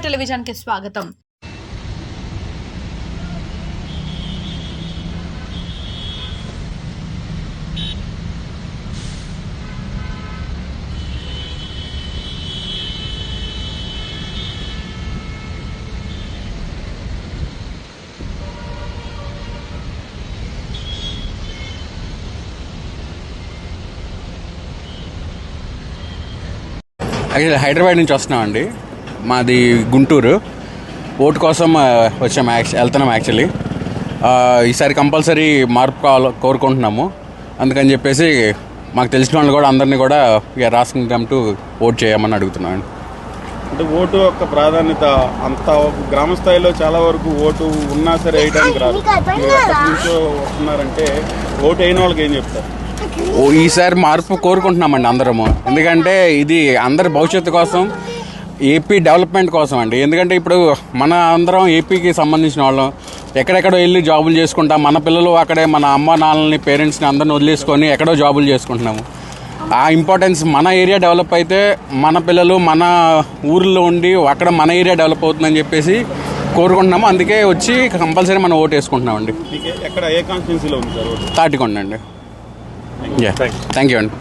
Television కి స్వాగతం. హైదరాబాద్ నుంచి వస్తున్నామండి. మాది గుంటూరు. ఓటు కోసం వెళ్తున్నాం. యాక్చువల్లీ ఈసారి కంపల్సరీ మార్పు కోరుకుంటున్నాము. అందుకని చెప్పేసి మాకు తెలిసిన వాళ్ళు కూడా అందరినీ కూడా we are asking them to vote చేయమని అడుగుతున్నాను. అంటే ఓటు యొక్క ప్రాధాన్యత అంత గ్రామ స్థాయిలో చాలా వరకు ఓటు ఉన్నా సరే వేయడానికి రాదు. నుంచో వస్తున్నారంటే ఓటు అయిన వాళ్ళకి ఏం చెప్తారు? ఈసారి మార్పు కోరుకుంటున్నామండి అందరము. ఎందుకంటే ఇది అందరి భవిష్యత్తు కోసం, ఏపీ డెవలప్మెంట్ కోసం అండి. ఎందుకంటే ఇప్పుడు మన అందరం ఏపీకి సంబంధించిన వాళ్ళం ఎక్కడెక్కడో వెళ్ళి జాబులు చేసుకుంటాం. మన పిల్లలు అక్కడే మన అమ్మ నాన్నల్ని, పేరెంట్స్ని అందరిని వదిలేసుకొని ఎక్కడో జాబులు చేసుకుంటున్నాము. ఆ ఇంపార్టెన్స్ మన ఏరియా డెవలప్ అయితే మన పిల్లలు మన ఊర్లో ఉండి అక్కడ మన ఏరియా డెవలప్ అవుతుందని చెప్పేసి కోరుకుంటున్నాము. అందుకే వచ్చి కంపల్సరీ మనం ఓటు వేసుకుంటున్నామండి. ఎక్కడ ఏ కాన్స్టిట్యున్సీలో ఉంది సార్? తాటికొండ అండి. థ్యాంక్ యూ అండి.